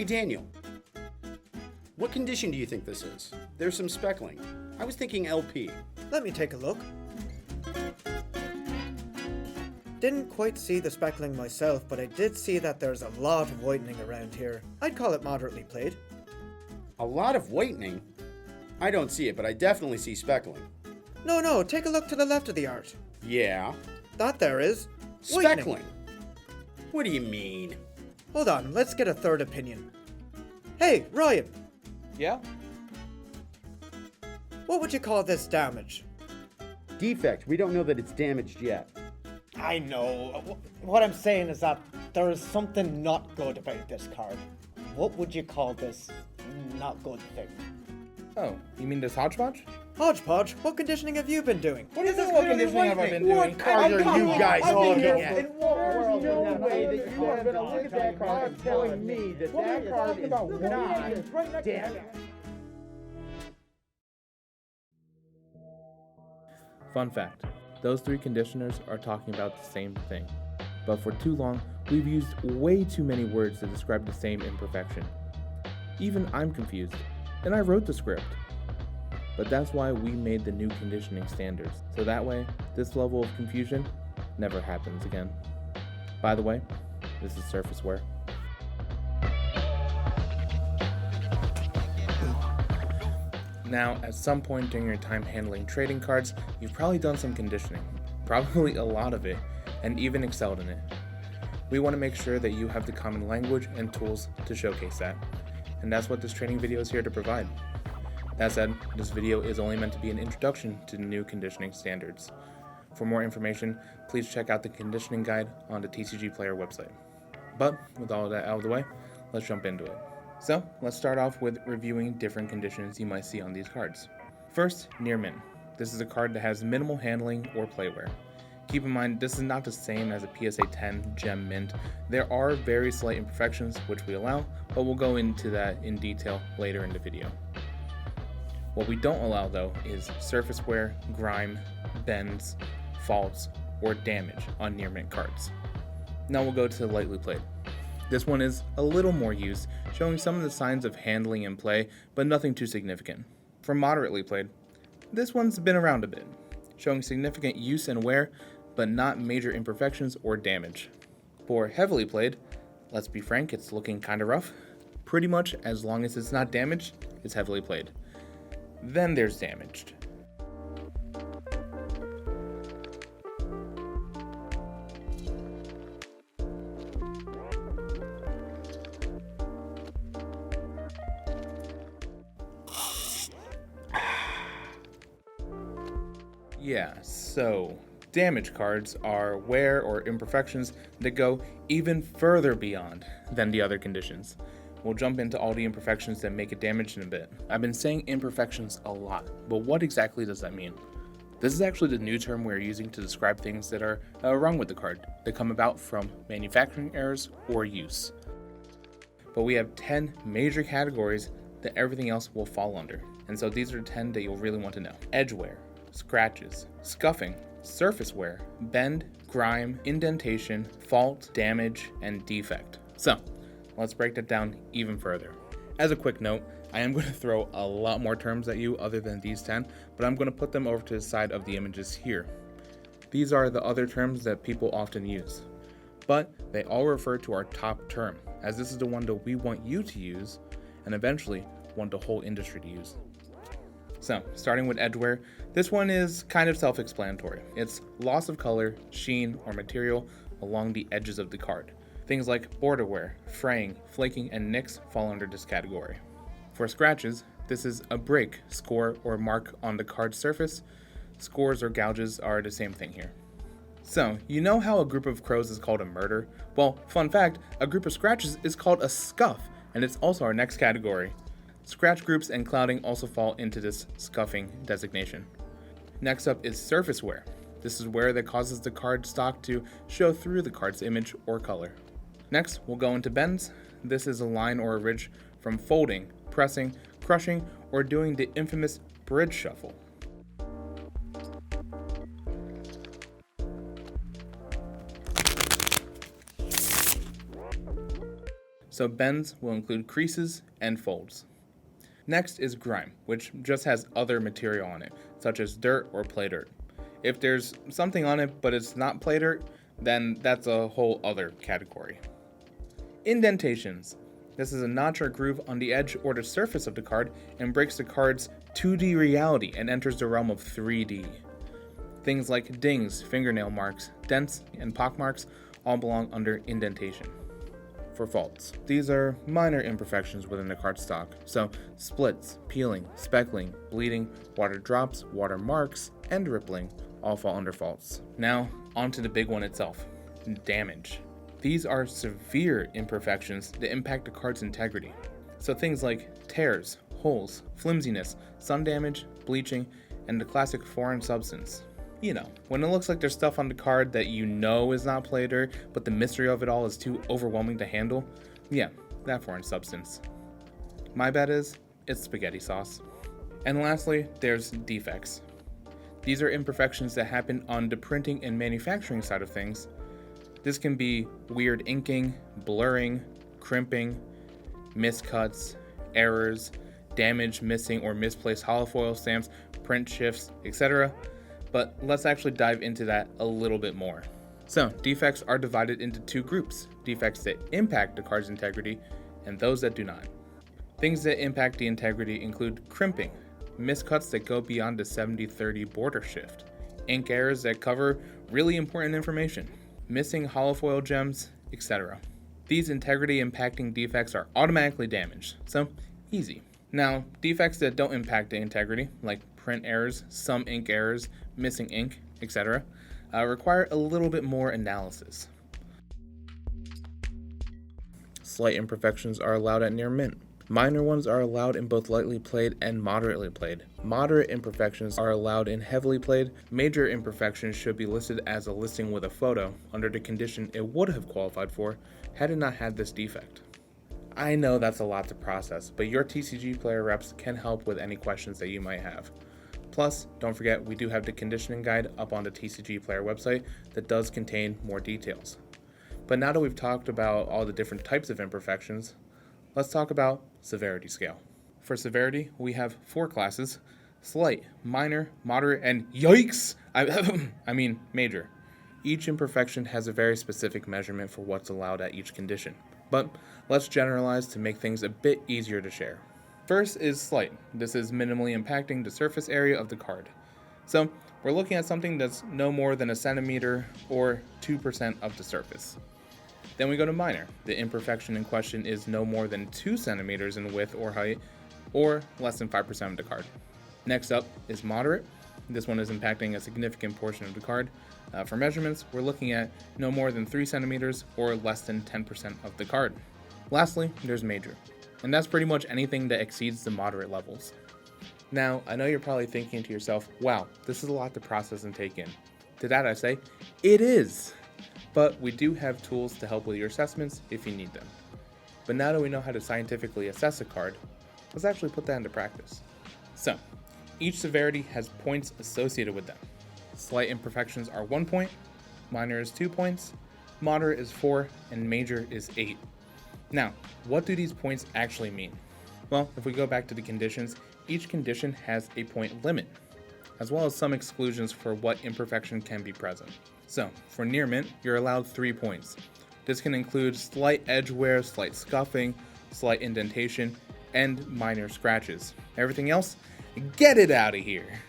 Hey Daniel, what condition do you think this is? There's some speckling. I was thinking LP. Let me take a look. Didn't quite see the speckling myself, but I did see that there's a lot of whitening around here. I'd call it moderately played. A lot of whitening? I don't see it, but I definitely see speckling. No, take a look to the left of the art. Yeah. That there is whitening. Speckling? What do you mean? Hold on, let's get a third opinion. Hey, Ryan, Yeah? what would you call this damage? Defect. We don't know that it's damaged yet. I know. What I'm saying is that there is something not good about this card. What would you call this not good thing? Oh, you mean this hodgepodge? Hodgepodge, what conditioning have you been doing? What is this? What conditioning have I been doing? What card are you guys looking at? There's no way that you are going to look at that card and telling me that that card is not damaged. Fun fact, those three conditioners are talking about the same thing. But for too long, we've used way too many words to describe the same imperfection. Even I'm confused, and I wrote the script. But that's why we made the new conditioning standards, so that way, this level of confusion never happens again. By the way, this is surface wear. Now, at some point during your time handling trading cards, you've probably done some conditioning, probably a lot of it, and even excelled in it. We want to make sure that you have the common language and tools to showcase that, and that's what this training video is here to provide. That said, this video is only meant to be an introduction to the new conditioning standards. For more information, please check out the conditioning guide on the TCGplayer website. But with all of that out of the way, let's jump into it. So, let's start off with reviewing different conditions you might see on these cards. First, Near Mint. This is a card that has minimal handling or playwear. Keep in mind, this is not the same as a PSA 10 Gem Mint. There are very slight imperfections which we allow, but we'll go into that in detail later in the video. What we don't allow though is surface wear, grime, bends, faults, or damage on Near Mint cards. Now we'll go to lightly played. This one is a little more used, showing some of the signs of handling and play, but nothing too significant. For moderately played, this one's been around a bit, showing significant use and wear, but not major imperfections or damage. For heavily played, let's be frank, it's looking kinda rough. Pretty much as long as it's not damaged, it's heavily played. Then there's damaged. Yeah, so damage cards are wear or imperfections that go even further beyond than the other conditions. We'll jump into all the imperfections that make it damaged in a bit. I've been saying imperfections a lot, but what exactly does that mean? This is actually the new term we're using to describe things that are wrong with the card, that come about from manufacturing errors or use. But we have 10 major categories that everything else will fall under, and so these are 10 that you'll really want to know. Edge wear, scratches, scuffing, surface wear, bend, grime, indentation, fault, damage, and defect. So, let's break that down even further. As a quick note, I am going to throw a lot more terms at you other than these 10, but I'm going to put them over to the side of the images here. These are the other terms that people often use, but they all refer to our top term, as this is the one that we want you to use, and eventually want the whole industry to use. So, starting with edgeware, this one is kind of self-explanatory. It's loss of color, sheen, or material along the edges of the card. Things like border wear, fraying, flaking, and nicks fall under this category. For scratches, this is a break, score, or mark on the card's surface. Scores or gouges are the same thing here. So, you know how a group of crows is called a murder? Well, fun fact, a group of scratches is called a scuff, and it's also our next category. Scratch groups and clouding also fall into this scuffing designation. Next up is surface wear. This is wear that causes the card stock to show through the card's image or color. Next, we'll go into bends. This is a line or a ridge from folding, pressing, crushing, or doing the infamous bridge shuffle. So bends will include creases and folds. Next is grime, which just has other material on it, such as dirt or play dirt. If there's something on it but it's not play dirt, then that's a whole other category. Indentations. This is a notch or groove on the edge or the surface of the card and breaks the card's 2D reality and enters the realm of 3D. Things like dings, fingernail marks, dents, and pockmarks all belong under indentation. For faults, these are minor imperfections within the card stock, so splits, peeling, speckling, bleeding, water drops, water marks, and rippling all fall under faults. Now, onto the big one itself, damage. These are severe imperfections that impact the card's integrity. So things like tears, holes, flimsiness, sun damage, bleaching, and the classic foreign substance. You know, when it looks like there's stuff on the card that you know is not play dirt, but the mystery of it all is too overwhelming to handle, yeah, that foreign substance. My bet is, it's spaghetti sauce. And lastly, there's defects. These are imperfections that happen on the printing and manufacturing side of things. This can be weird inking, blurring, crimping, miscuts, errors, damage, missing or misplaced holofoil stamps, print shifts, etc. But let's actually dive into that a little bit more. So, defects are divided into two groups, defects that impact the card's integrity and those that do not. Things that impact the integrity include crimping, miscuts that go beyond the 70-30 border shift, ink errors that cover really important information, missing holofoil gems, etc. These integrity impacting defects are automatically damaged, so easy. Now, defects that don't impact the integrity, like print errors, some ink errors, missing ink, etc., require a little bit more analysis. Slight imperfections are allowed at near mint. Minor ones are allowed in both lightly played and moderately played. Moderate imperfections are allowed in heavily played. Major imperfections should be listed as a listing with a photo under the condition it would have qualified for had it not had this defect. I know that's a lot to process, but your TCGplayer reps can help with any questions that you might have. Plus, don't forget we do have the conditioning guide up on the TCGplayer website that does contain more details. But now that we've talked about all the different types of imperfections, let's talk about severity scale. For severity, we have 4 classes: slight, minor, moderate, and yikes! I mean major. Each imperfection has a very specific measurement for what's allowed at each condition, but let's generalize to make things a bit easier to share. First is slight. This is minimally impacting the surface area of the card. So we're looking at something that's no more than a centimeter or 2% of the surface. Then we go to minor. The imperfection in question is no more than 2 centimeters in width or height, or less than 5% of the card. Next up is moderate. This one is impacting a significant portion of the card. For measurements, we're looking at no more than 3 centimeters or less than 10% of the card. Lastly, there's major, and that's pretty much anything that exceeds the moderate levels. Now, I know you're probably thinking to yourself, wow, this is a lot to process and take in. To that I say, it is! But we do have tools to help with your assessments if you need them. But now that we know how to scientifically assess a card, let's actually put that into practice. So, each severity has points associated with them. Slight imperfections are 1 point, minor is 2 points, moderate is 4, and major is 8. Now, what do these points actually mean? Well, if we go back to the conditions, each condition has a point limit, as well as some exclusions for what imperfection can be present. So, for near mint, you're allowed 3 points. This can include slight edge wear, slight scuffing, slight indentation, and minor scratches. Everything else, get it out of here!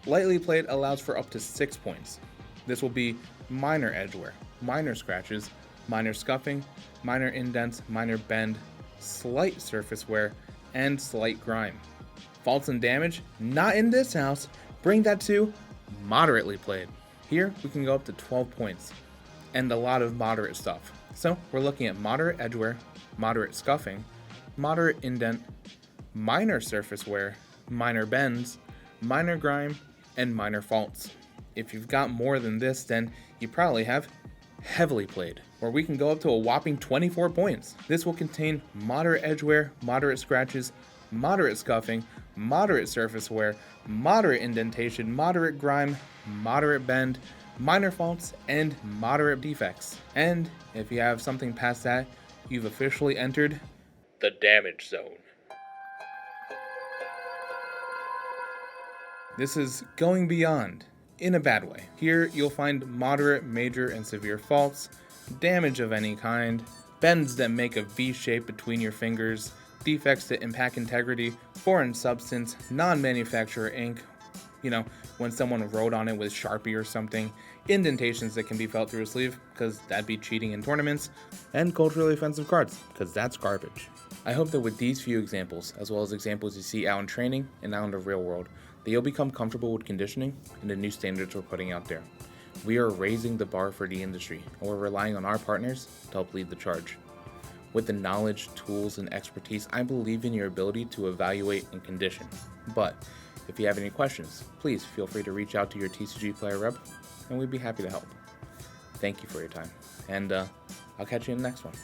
Lightly played allows for up to 6 points. This will be minor edge wear, minor scratches, minor scuffing, minor indents, minor bend, slight surface wear, and slight grime. Faults and damage, not in this house. Bring that to moderately played. Here we can go up to 12 points, and a lot of moderate stuff. So we're looking at moderate edge wear, moderate scuffing, moderate indent, minor surface wear, minor bends, minor grime, and minor faults. If you've got more than this, then you probably have heavily played, where we can go up to a whopping 24 points. This will contain moderate edge wear, moderate scratches, moderate scuffing, moderate surface wear, moderate indentation, moderate grime, moderate bend, minor faults, and moderate defects. And if you have something past that, you've officially entered the damage zone. This is going beyond, in a bad way. Here you'll find moderate, major, and severe faults, damage of any kind, bends that make a V shape between your fingers, defects that impact integrity, foreign substance, non-manufacturer ink, when someone wrote on it with Sharpie or something, indentations that can be felt through a sleeve, because that'd be cheating in tournaments, and culturally offensive cards, because that's garbage. I hope that with these few examples, as well as examples you see out in training and out in the real world, that you'll become comfortable with conditioning and the new standards we're putting out there. We are raising the bar for the industry, and we're relying on our partners to help lead the charge. With the knowledge, tools, and expertise, I believe in your ability to evaluate and condition. But if you have any questions, please feel free to reach out to your TCGplayer rep, and we'd be happy to help. Thank you for your time, and I'll catch you in the next one.